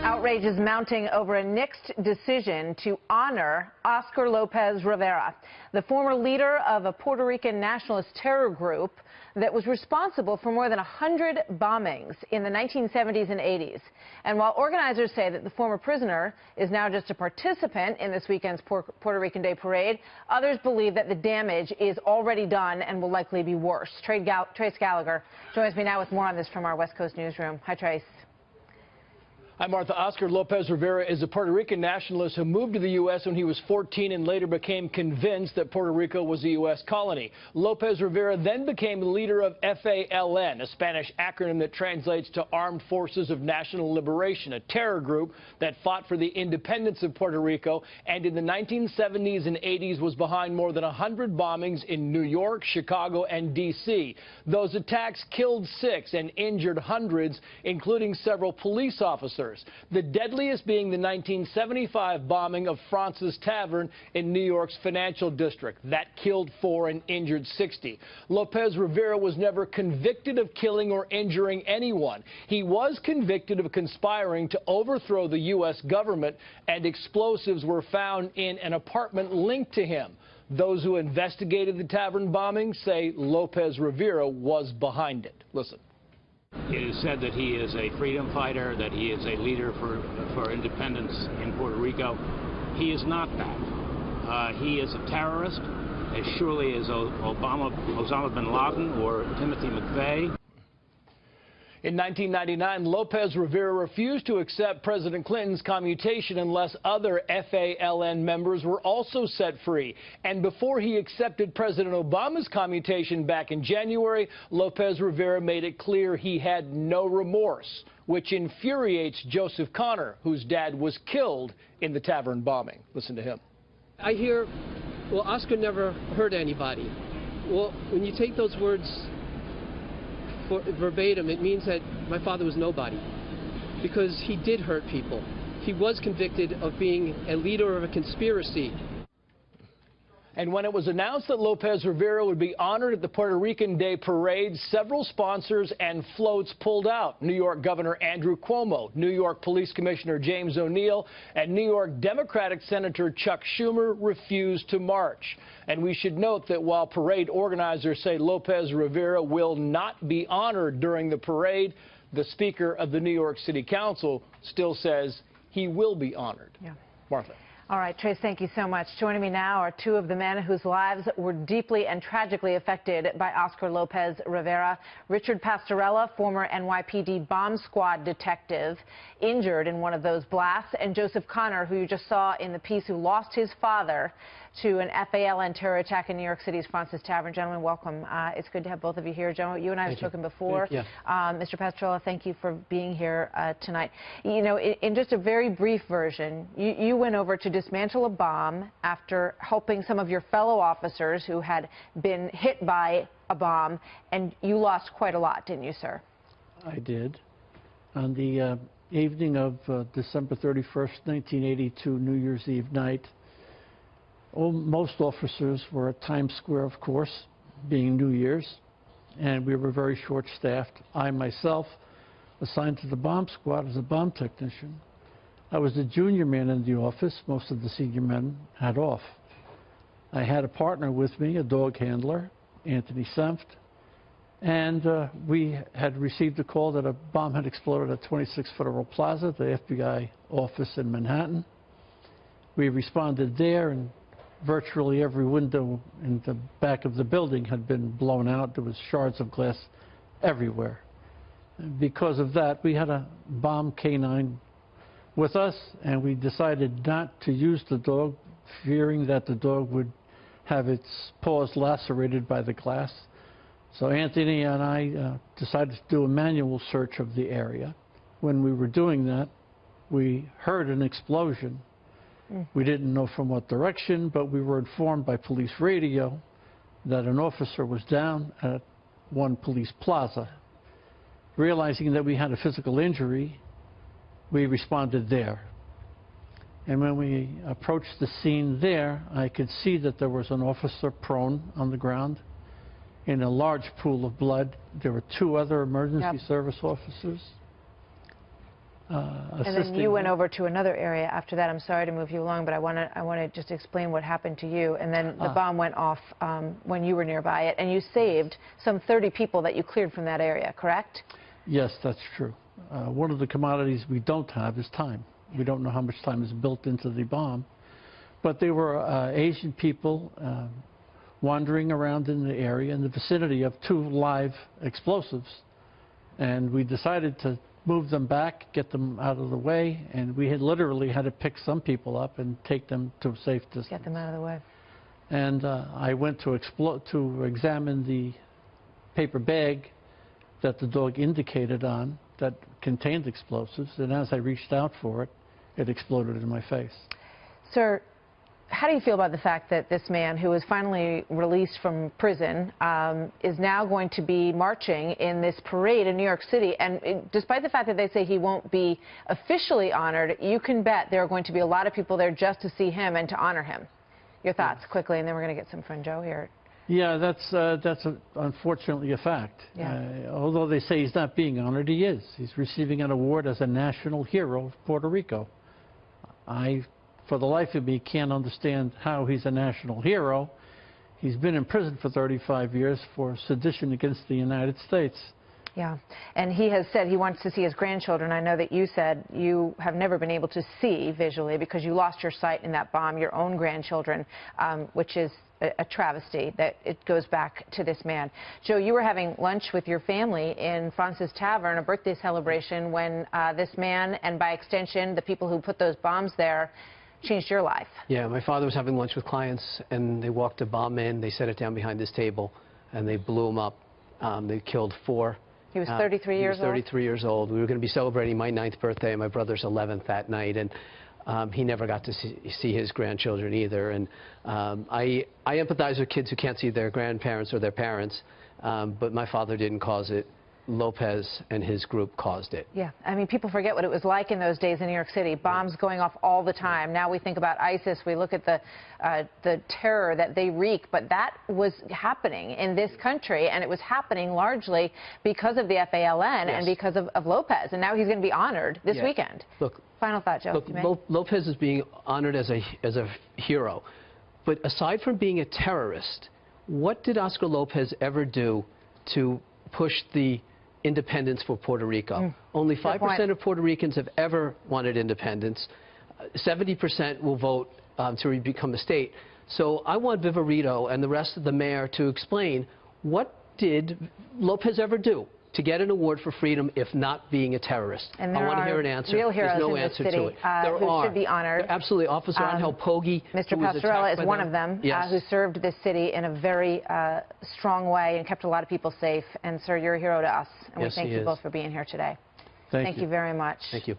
Outrage is mounting over a nixed decision to honor Oscar Lopez Rivera, the former leader of a Puerto Rican nationalist terror group that was responsible for more than 100 bombings in the 1970s and 80s. And while organizers say that the former prisoner is now just a participant in this weekend's Puerto Rican Day Parade, others believe that the damage is already done and will likely be worse. Trace Gallagher joins me now with more on this from our West Coast newsroom. Hi, Trace. Hi, Martha. Oscar Lopez Rivera is a Puerto Rican nationalist who moved to the U.S. when he was 14 and later became convinced that Puerto Rico was a U.S. colony. Lopez Rivera then became the leader of FALN, a Spanish acronym that translates to Armed Forces of National Liberation, a terror group that fought for the independence of Puerto Rico and in the 1970s and 80s was behind more than 100 bombings in New York, Chicago, and D.C. Those attacks killed 6 and injured hundreds, including several police officers. The deadliest being the 1975 bombing of France's Tavern in New York's financial district. That killed 4 and injured 60. Lopez Rivera was never convicted of killing or injuring anyone. He was convicted of conspiring to overthrow the U.S. government, and explosives were found in an apartment linked to him. Those who investigated the Tavern bombing say Lopez Rivera was behind it. Listen. It is said that he is a freedom fighter, that he is a leader for independence in Puerto Rico. He is not that. He is a terrorist, as surely as Osama bin Laden or Timothy McVeigh. In 1999, Lopez Rivera refused to accept President Clinton's commutation unless other FALN members were also set free. And before he accepted President Obama's commutation back in January, Lopez Rivera made it clear he had no remorse, which infuriates Joseph Connor, whose dad was killed in the Tavern bombing. Listen to him. I hear, well, Oscar never hurt anybody. Well, when you take those words verbatim, it means that my father was nobody, because he did hurt people. He was convicted of being a leader of a conspiracy. And when it was announced that Lopez Rivera would be honored at the Puerto Rican Day Parade, several sponsors and floats pulled out. New York Governor Andrew Cuomo, New York Police Commissioner James O'Neill, and New York Democratic Senator Chuck Schumer refused to march. And we should note that while parade organizers say Lopez Rivera will not be honored during the parade, the Speaker of the New York City Council still says he will be honored. Yeah. Martha. All right, Trace, thank you so much. Joining me now are 2 of the men whose lives were deeply and tragically affected by Oscar Lopez Rivera. Richard Pastorella, former NYPD bomb squad detective, injured in one of those blasts, and Joseph Connor, who you just saw in the piece, who lost his father to an FALN terror attack in New York City's France's Tavern. Gentlemen, welcome. It's good to have both of you here. Joe, you and I have spoken before. Mr. Pastorella, thank you for being here tonight. You know, in just a very brief version, you went over to dismantle a bomb after helping some of your fellow officers who had been hit by a bomb, and you lost quite a lot, didn't you, sir? I did. On the evening of December 31st, 1982, New Year's Eve night, most officers were at Times Square, of course, being New Year's, and we were very short-staffed. I, myself, assigned to the bomb squad as a bomb technician. I was the junior man in the office. Most of the senior men had off. I had a partner with me, a dog handler, Anthony Senft, and we had received a call that a bomb had exploded at 26 Federal Plaza, the FBI office in Manhattan. We responded there, and virtually every window in the back of the building had been blown out. There was shards of glass everywhere. And because of that, we had a bomb canine with us, and we decided not to use the dog, fearing that the dog would have its paws lacerated by the glass. So Anthony and I decided to do a manual search of the area. When we were doing that, we heard an explosion. We didn't know from what direction, but we were informed by police radio that an officer was down at one police plaza. Realizing that we had a physical injury, we responded there. And when we approached the scene there, I could see that there was an officer prone on the ground in a large pool of blood. There were 2 other emergency service officers. assisting. And then you went over to another area after that. I'm sorry to move you along, but I want to just explain what happened to you. And then the bomb went off when you were nearby it, and you saved some 30 people that you cleared from that area, correct? Yes, that's true. One of the commodities we don't have is time. We don't know how much time is built into the bomb. But they were Asian people wandering around in the area in the vicinity of 2 live explosives. And we decided to move them back, get them out of the way, and we had literally had to pick some people up and take them to a safe distance. Get them out of the way. And I went to examine the paper bag that the dog indicated on that contained explosives, and as I reached out for it, it exploded in my face. Sir, how do you feel about the fact that this man, who was finally released from prison, is now going to be marching in this parade in New York City? And despite the fact that they say he won't be officially honored, you can bet there are going to be a lot of people there just to see him and to honor him. Your thoughts, quickly, and then we're going to get some friend Joe here. Yeah, that's unfortunately a fact. Yeah. Although they say he's not being honored, he is. He's receiving an award as a national hero of Puerto Rico. For the life of me, can't understand how he's a national hero. He's been in prison for 35 years for sedition against the United States. Yeah, and he has said he wants to see his grandchildren. I know that you said you have never been able to see visually because you lost your sight in that bomb, your own grandchildren, which is a travesty that it goes back to this man. Joe, you were having lunch with your family in Francis Tavern, a birthday celebration, when this man, and by extension, the people who put those bombs there, changed your life. Yeah, my father was having lunch with clients, and they walked a bomb in. They set it down behind this table, and they blew him up. They killed 4. He was 33 years old? He was 33 years old. We were going to be celebrating my 9th birthday and my brother's 11th that night, and he never got to see his grandchildren either. And I empathize with kids who can't see their grandparents or their parents, but my father didn't cause it. Lopez and his group caused it. Yeah, I mean, people forget what it was like in those days in New York City. Bombs going off all the time. Now we think about ISIS, we look at the terror that they wreak, but that was happening in this country, and it was happening largely because of the FALN and because of Lopez, and now he's going to be honored this weekend. Look, final thought, Joe. Look, Lopez is being honored as a hero, but aside from being a terrorist, what did Oscar Lopez ever do to push the independence for Puerto Rico? Only 5% of Puerto Ricans have ever wanted independence. 70% will vote to become a state. So I want Viverito and the rest of the mayor to explain, what did Lopez ever do to get an award for freedom if not being a terrorist? And I want to hear an answer. Real heroes There's no in answer this city, to it. There who are. should be honored. Absolutely. Officer Angel Poggi, Mr. who was Pastorella attacked is by one them. of them, Yes. who served this city in a very strong way and kept a lot of people safe. And, sir, you're a hero to us. And Yes, we thank he you is. both for being here today. Thank you very much. Thank you.